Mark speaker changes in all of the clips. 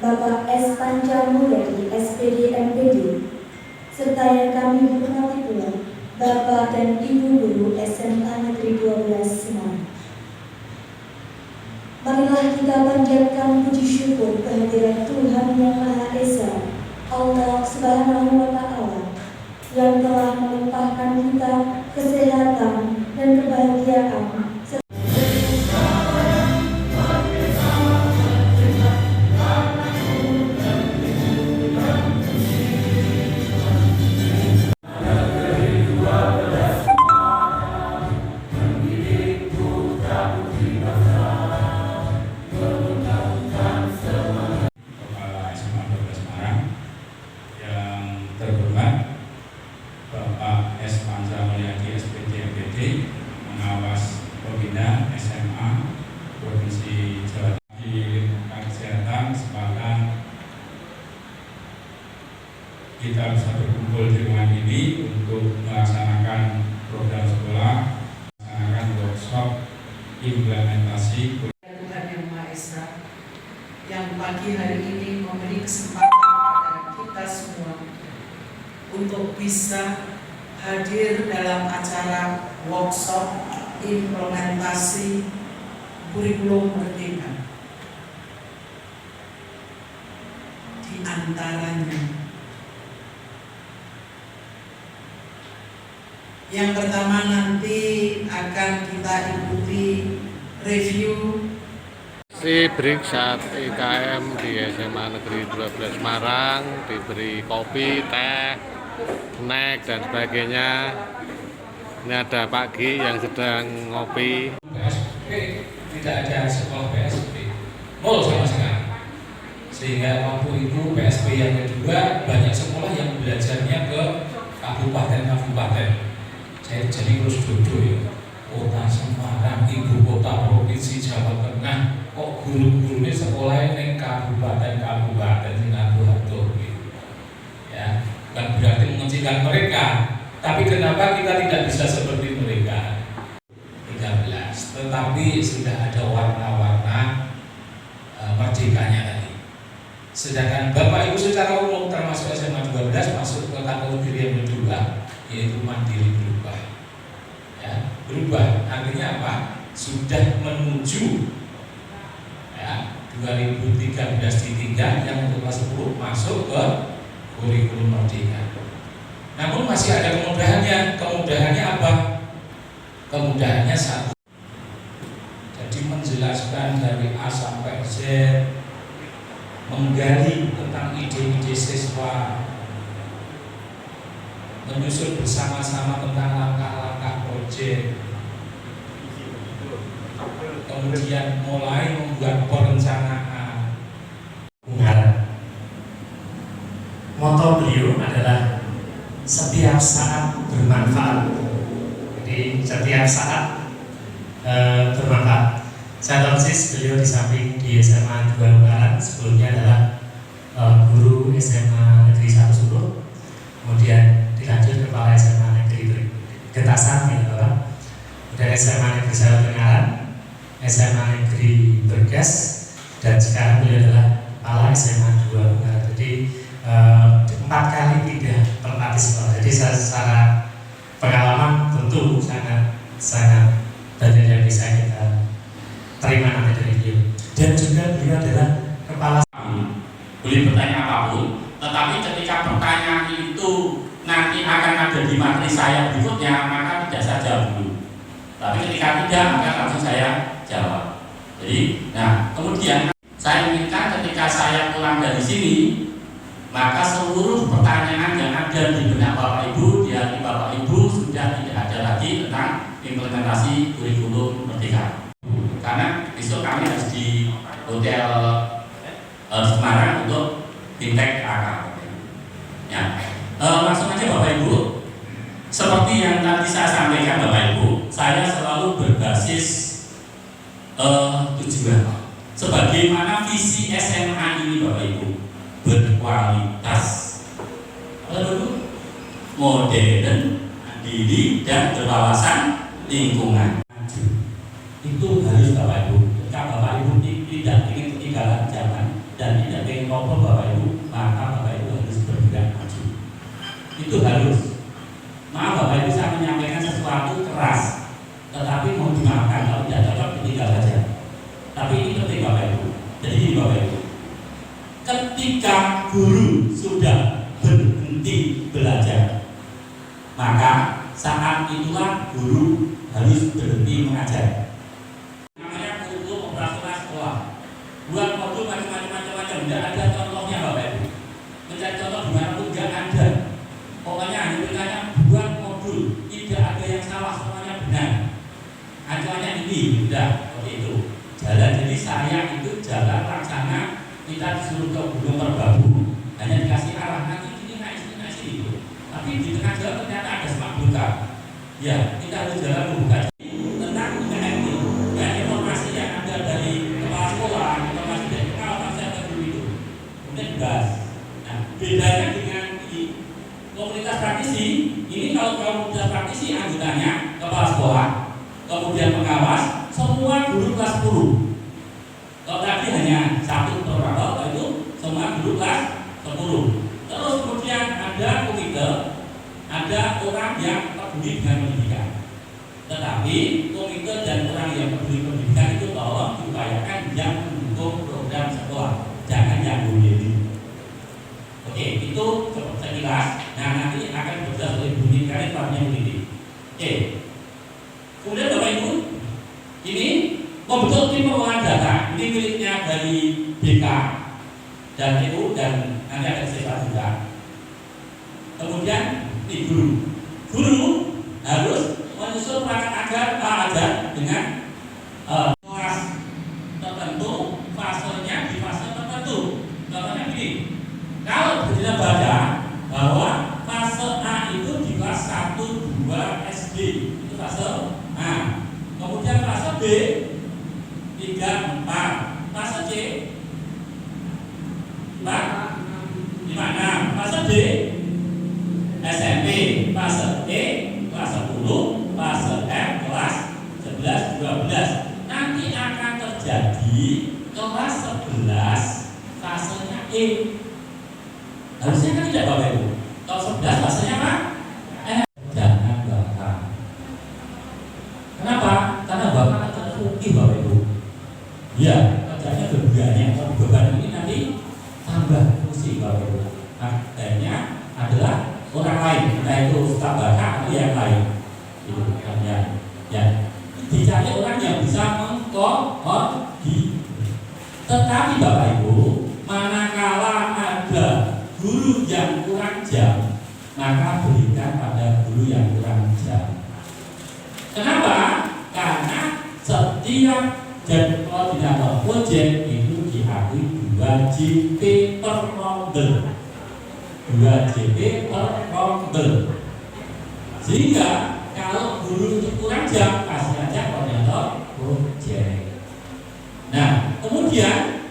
Speaker 1: Bapak S. Panca Mulyadi, SPD MPD, serta yang kami hormati pula Bapak dan Ibu Guru SMA Negeri 12 Semarang. Marilah kita panjatkan puji syukur kehadirat Tuhan Yang Maha Esa, Allah Subhanahu wa Ta'ala, yang telah melimpahkan kita kesehatan dan kebahagiaan.
Speaker 2: Kita bisa berkumpul di ruangan ini untuk melaksanakan program sekolah, melaksanakan workshop implementasi
Speaker 3: Tuhan Yang Maha Esa yang pagi hari ini memberi kesempatan kepada kita semua untuk bisa hadir dalam acara workshop implementasi kurikulum merdeka. Di antaranya yang pertama nanti akan kita ikuti review
Speaker 4: si break saat IKM di SMA Negeri 12 Semarang, diberi kopi, teh, snack dan sebagainya. Ini ada Pak Gi yang sedang ngopi.
Speaker 5: PSP tidak ada sekolah PSP, nol sama sekali. Sehingga waktu itu PSP yang kedua banyak sekolah yang belajarnya ke kabupaten-kabupaten. Saya jadi terus duduk ya, kota Semarang, ibu kota provinsi Jawa Tengah, kok guru-gurunya sekolahnya neng kabupaten-kabupaten sing atur-atur gitu. Ya, bukan berarti mengecilkan mereka, tapi kenapa kita tidak bisa seperti mereka? 13, tetapi sudah ada warna-warna merdekanya tadi. Sedangkan Bapak Ibu secara umum termasuk SMA 12 masuk ke kategori yang kedua, yaitu mandiri berubah. Ya, berubah artinya apa? Sudah menuju ya 2013 ditinggal, yang untuk kelas 10 masuk ke kurikulum merdeka. Namun masih ada kemudahannya. Kemudahannya apa? Kemudahannya satu. Jadi menjelaskan dari A sampai Z, menggali tentang ide-ide siswa, menyusun bersama-sama tentang langkah-langkah proyek, kemudian mulai membuat perencanaan.
Speaker 6: Moto beliau adalah setiap saat bermanfaat. Jadi setiap saat bermanfaat. Saya persis beliau di samping di SMA 2 Ungaran, sebelumnya adalah guru SMA Negeri 1 Solo, kemudian dilanjut kepala SMA Negeri Getasan ya Bapak, kemudian SMA Negeri 1 Ungaran, SMA Negeri Bergas, dan sekarang beliau adalah kepala SMA 2 Ungaran. Jadi 4 kali pindah merpati sekolah. Jadi secara pengalaman tentu sangat banyak yang bisa kita terima nanti dari beliau. Dan juga beliau adalah kepala.
Speaker 7: Boleh bertanya apapun, tetapi ketika pertanyaan itu nanti akan ada di materi saya berikutnya, maka tidak saya jawab dulu. Tapi ketika tidak, maka langsung saya jawab. Jadi, nah kemudian saya inginkan ketika saya pulang dari sini, maka seluruh pertanyaan yang ada di benak Bapak Ibu, di hati Bapak Ibu sudah tidak ada lagi tentang implementasi kurikulum merdeka. Karena besok kami harus di Hotel Semarang untuk fintech akal. Ya, langsung aja Bapak Ibu. Seperti yang tadi saya sampaikan Bapak Ibu, saya selalu berbasis tujuan. Sebagaimana visi SMA ini Bapak Ibu, berkualitas, modern, mandiri, dan berwawasan lingkungan. Itu harus Bapak Ibu. Jika Bapak Ibu tidak ingin ketinggalan zaman dan tidak ingin dikopo Bapak Ibu, maka Bapak Ibu harus bergerak maju. Itu harus. Maaf Bapak Ibu, saya menyampaikan sesuatu keras, tetapi mau dimaafkan, kalau tidak cocok tinggal saja. Tapi ini penting Bapak Ibu. Jadi ini Bapak Ibu, ketika guru sudah berhenti belajar, maka saat itulah guru harus berhenti mengajar. Namanya kurikulum operasional sekolah. Buat modul macam-macam, tidak ada contohnya Bapak Ibu. Mencari contoh di mana pun tidak ada. Pokoknya hanya bertanya buat modul, tidak ada yang salah, semuanya benar. Acuannya ini, sudah seperti itu. Jalan, jadi saya itu jalan laksana, kita disuruh ke Gunung Merbabu, hanya dikasih arah nanti ini naik sini itu. Tapi di tengah jalan ternyata ada semak belukar. Ya, kita harus jalan membuka tentang IKM ini. Ya, informasi yang ada dari kepala sekolah, informasi dari pengawasan saya dulu itu, kemudian dibahas. Nah, bedanya dengan di komunitas praktisi, ini kalau komunitas praktisi anggotanya kepala sekolah, kemudian pengawas, semua guru kelas 10. Kalau tadi hanya satu protokol, itu semua guru kelas 10. Terus kemudian ada komite, ada orang yang peduli dengan pendidikan. Tetapi komite dan orang yang peduli pendidikan itu tolong diupayakan yang mendukung program sekolah, jangan yang bullying. Oke, itu sekilas. Nah, nanti akan berjelas oleh bunyi karena partnya begini. Oke. Kemudian Bapak Ibu, ini membentuk tim pengolahan data. Ini miliknya dari BK dan EU dan nanti ada siswa juga. Kemudian ini guru harus menyusun perangkat ajar dengan kelas tertentu, fasenya di fase tertentu. Contohnya begini, kalau kita baca bahwa fase A itu di kelas 1, 2 SD, itu fase A. Kemudian fase B 3, 4, fase C 4, 5, 6, fase D SMP, fase E kelas 10, fase F kelas 11, 12. Nanti akan terjadi kelas 11 fasenya E. Harusnya kan tidak Bapak Ibu. Kalau 11 fasenya apa? Jangan Bapak. Kenapa? Karena Bapak akan rugi Bapak Ibu. Ya, kerjanya bebannya. Kalau beban ini nanti tambah fungsi Bapak Ibu. Akhirnya adalah orang lain, entah itu staf bakat atau yang lain. Itu kan ya. Dicari orang yang bisa mengkoordinasi. Tetapi Bapak Ibu, manakala ada guru yang kurang jam, maka berikan pada guru yang kurang jam. Kenapa? Karena setiap koordinator proyek itu diakui 2 JP per ronde. 2 JP per ronde. Sehingga kalau guru itu kurang jam, kasih aja koordinator proyek. Nah, kemudian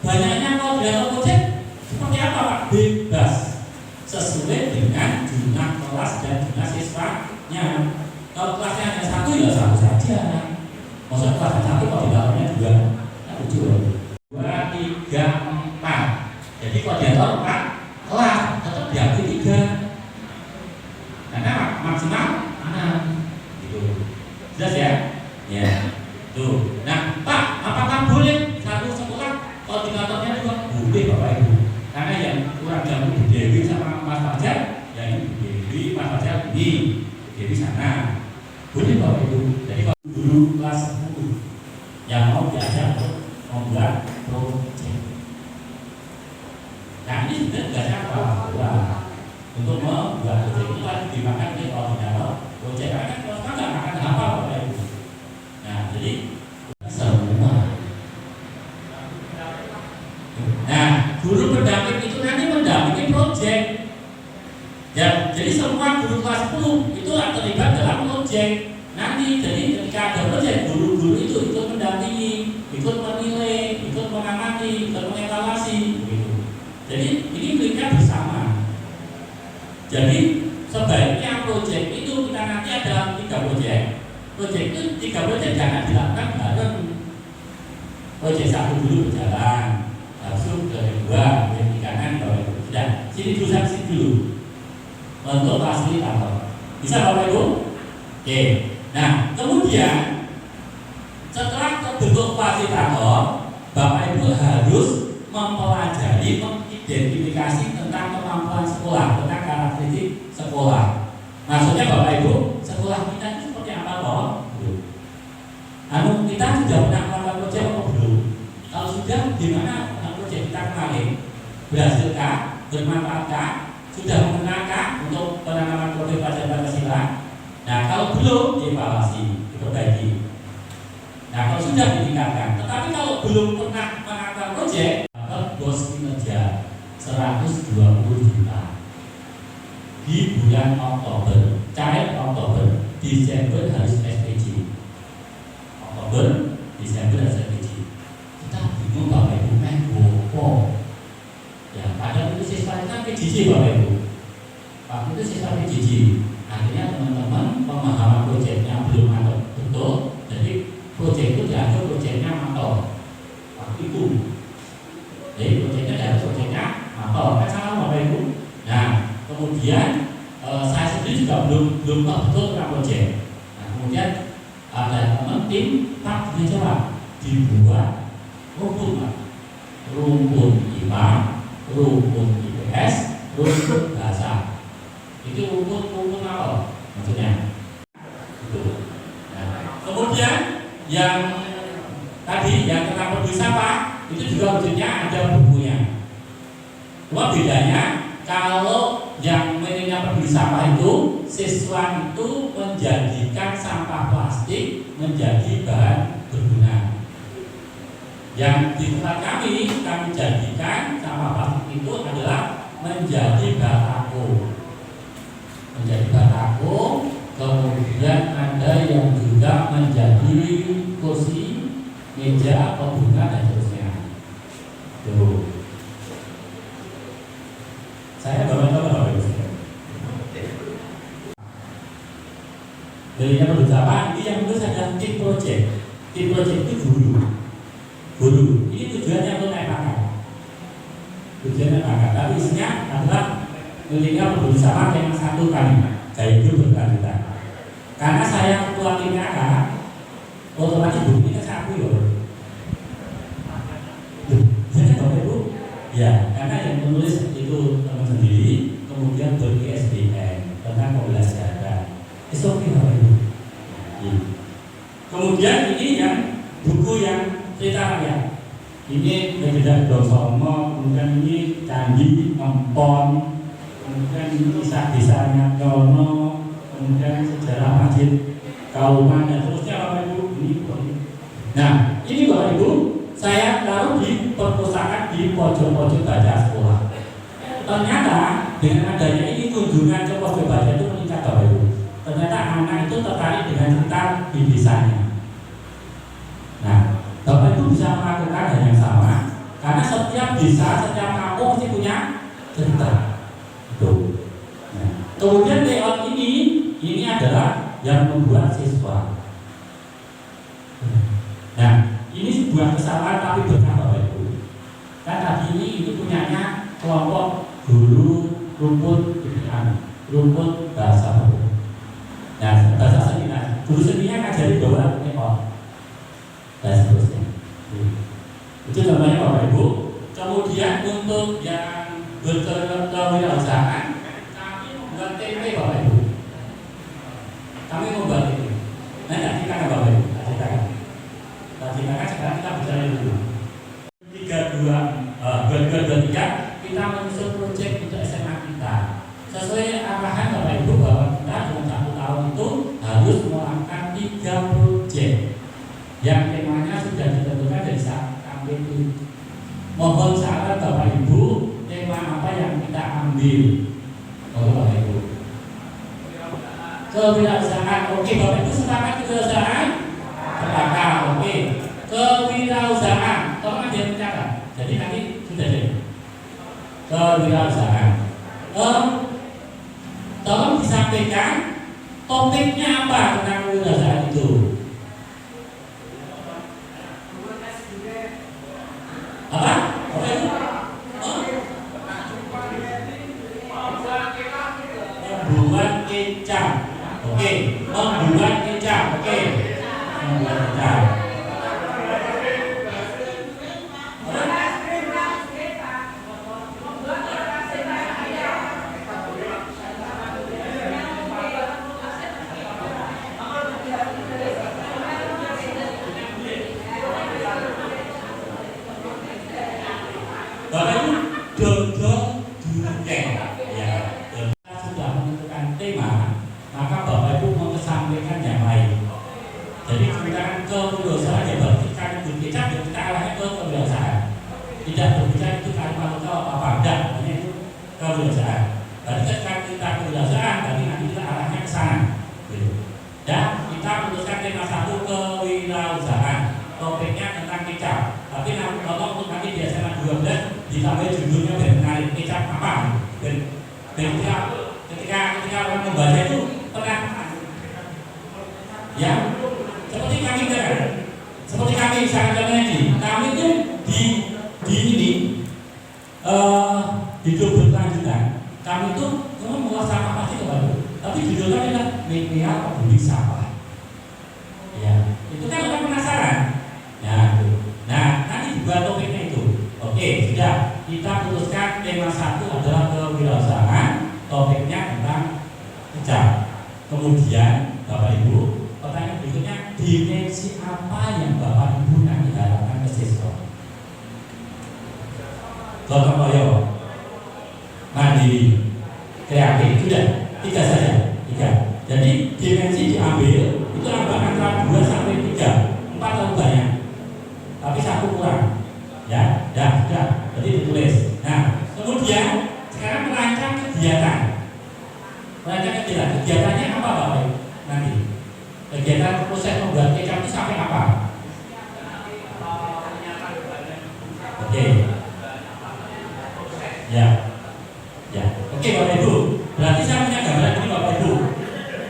Speaker 7: banyaknya koordinator proyek seperti apa Pak? Bebas, sesuai dengan jumlah kelas dan jumlah siswanya. Kalau kelasnya hanya 1 ya 1 saja. Maksudnya kelasnya 1 koordinatornya 2, ya lucu loh. 2, 3, 4. Jadi koordinator 4 kelas tetap diakui 3. Karena maksimal 6. Gitu. Jelas ya? Ya. Tuh. Nah, Pak, apakah boleh satu sekolah koordinatornya 2? Boleh Bapak Ibu. Karena yang kurang jam Bu Dewi sama Mas Fajar, ya ini Bu Dewi, Mas Fajar ini, Bu Dewi sana. Boleh Bapak Ibu. Jadi kalau guru kelas 10 yang mau diajak untuk membuat proyek. Nah ini sebenarnya tugasnya apa? Untuk membuat proyek itu kan dimakan oleh koordinator proyek. Karena kan kalau sekarang nggak makan apa Bapak Ibu. Nah jadi semua. Nah guru pendamping itu nanti mendampingi proyek. Ya, jadi semua guru kelas 10 itu terlibat dalam proyek. Nanti jadi ketika ada proyek, guru-guru itu ikut mendampingi, ikut menilai, ikut mengamati, ikut mengevaluasi, begitu. Jadi ini miliknya bersama. Jadi sebaiknya proyek itu kita nanti ada 3 proyek. Proyek itu 3 proyek jangan dilakukan bareng. Proyek 1 dulu berjalan, langsung ke 2. sini dulu sampai sini dulu untuk fasilitator. Bisa Bapak Ibu? Oke. Nah, kemudian setelah terbentuk fasilitator, Bapak Ibu harus mempelajari, mengidentifikasi tentang kemampuan sekolah, tentang karakteristik sekolah. Maksudnya Bapak Ibu, sekolah kita itu seperti apa toh? Kita sudah pernah melakukan proyek atau belum? Kalau sudah, gimana proyek kita kemarin? Berhasilkah? Bermanfaatkah? Sudah mengenakah untuk penanaman produk pada Pancasila? Nah, kalau belum, dievaluasi, diperbaiki. Nah, kalau sudah ditingkatkan. Tetapi kalau belum pernah melakukan proyek, dapat bos kinerja 120 juta di bulan Oktober, cair Oktober, Desember harus SPJ. Oktober, Desember harus SPJ. Kita bingung Bapak Ibu, gopo. Ya, padahal itu siswa kita PJJ Bapak Ibu. Waktu itu siswa PJJ. Akhirnya teman-teman pemahaman proyeknya belum mantap betul, jadi proyek itu dianggap proyeknya mantap. Waktu itu, jadi proyeknya dianggap proyeknya mantap. Kan salah Bapak Ibu. Nah, kemudian saya sendiri juga belum tahu betul tentang proyek. Nah, kemudian ada teman tim tak dijawab dibuat rumpun IPA, rumpun IPS, rumpun bahasa. Itu rumpun apa maksudnya? Itu. Nah, kemudian yang tadi yang tentang peduli sampah itu juga wujudnya ada bukunya. Cuma bedanya kalau yang mainnya peduli sampah itu siswa itu menjadikan sampah plastik menjadi bahan berguna. Yang di tempat kami jadikan sampah plastik itu adalah menjadi batako. Menjadi batako, kemudian ada yang juga menjadi kursi, meja, bunga dan seterusnya. Tuh. Saya bawa Bapak Ibu. Dari yang berusaha ini yang itu ada tim project. Tim project itu guru. Ini tujuannya untuk naik pangkat. Tujuannya pangkat. Tapi isinya adalah miliknya berusaha yang satu kali, kayak itu berkali-kali. Karena saya ketua tim KK, otomatis bukunya satu loh. Jadi Bapak Ibu, ya karena yang menulis itu teman sendiri, kemudian ber-ISBN tentang pembelajaran. Itu oke Bapak Ibu. Kemudian ini yang buku yang cerita rakyat. Ini Legenda Dongsomo, kemudian ini Candi Empon, kemudian ini kisah desanya Nyono, kemudian sejarah masjid Kauman dan seterusnya Bapak Ibu. Nah, ini Bapak Ibu, saya taruh di perpustakaan di pojok-pojok baca sekolah. Ternyata dengan adanya ini kunjungan ke pojok baca itu meningkat Bapak Ibu. Ternyata anak itu tertarik dengan cerita di desanya. Nah, Bapak Ibu bisa melakukan hal yang sama karena setiap desa, setiap kampung mesti punya cerita. Nah, kemudian layout ini adalah yang membuat siswa. Nah, ini sebuah kesalahan tapi berkah Bapak Ibu. Kan tadi ini punyanya kelompok guru rumput rumput bahasa Bapak. Nah, bahasa seni. Nah, guru seninya ngajari bahwa ekor dan seterusnya. Itu namanya Bapak Ibu. Kemudian untuk yang berkewirausahaan, kami membuat tempe Bapak Ibu. Kami membuat tempe. Nah, nanti kan Bapak Ibu, nanti kan sekarang kita bicara dulu. 2023 kita menyusun proyek untuk SMA kita. Sesuai arahan Bapak Ibu bahwa kita dalam 1 tahun itu harus melakukan 3 proyek yang temanya sudah ditentukan dari saat kami itu. Mohon saran Bapak Ibu, tema apa yang kita ambil? Bapak Ibu. Kewirausahaan, oke Bapak Ibu sepakat kewirausahaan? Sepakat, oke. Kewirausahaan, tolong ada yang mencatat. Jadi nanti sudah deh. Kewirausahaan. Tolong disampaikan topiknya apa tentang kewirausahaan itu. Apa? Oke. Oke, membuat kecap. Oke, membuat kecap. Bapak Ibu, dodol dureng. Ya, kita sudah menentukan tema, maka Bapak Ibu mengesampingkan yang lain. Jadi kita kewirausahaan ya berbicara berbicara dan kita arahnya ke kewirausahaan. Tidak berbicara itu kalimat apa enggak, itu kewirausahaan. Berarti ketika kita kewirausahaan, berarti nanti kita arahnya ke sana. Gitu. Dan kita memutuskan tema 1 kewirausahaan. Topiknya tentang kecap. Tapi kalau untuk nanti di SMA 12 ditambah judulnya dan menarik kecap apa? Dan ketika orang membaca itu pernah ya seperti kami kan, seperti kami misalnya contohnya kami itu di ini hidup berkelanjutan. Kami itu memang menguasai apa sih kepada, tapi judulnya adalah media peduli sampah. Ya, itu kan orang penasaran. Nah, nanti dibuat topiknya itu. Oke, sudah. Kita putuskan tema 1 adalah kewirausahaan. Topiknya tentang kecap. Kemudian, Bapak Ibu, pertanyaan berikutnya, dimensi apa yang Bapak Ibu nanti harapkan ke siswa? Gotong royong, mandiri, kreatif, sudah 3 saja. 3. Jadi dimensi diambil itu antara 2 sampai 3, 4 terlalu banyak. Tapi 1 kurang, ya, sudah, jadi ditulis. Nah, kemudian sekarang merancang kegiatan. Kegiatannya apa Bapak Ibu? Nanti kegiatan proses membuat kecap itu sampai apa? Oke, ya. Oke Bapak Ibu, berarti saya punya gambaran ini Bapak Ibu.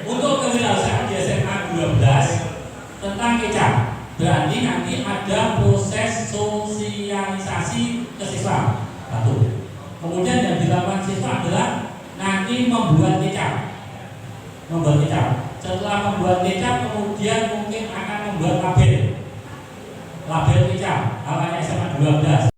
Speaker 7: Untuk kewirausahaan di SMA 12 tentang kecap. Berarti nanti ada proses sosialisasi ke siswa. 1. Kemudian yang dilakukan siswa adalah nanti membuat kecap. Setelah membuat kecap, kemudian mungkin akan membuat label kecap. Awalnya SMA 12.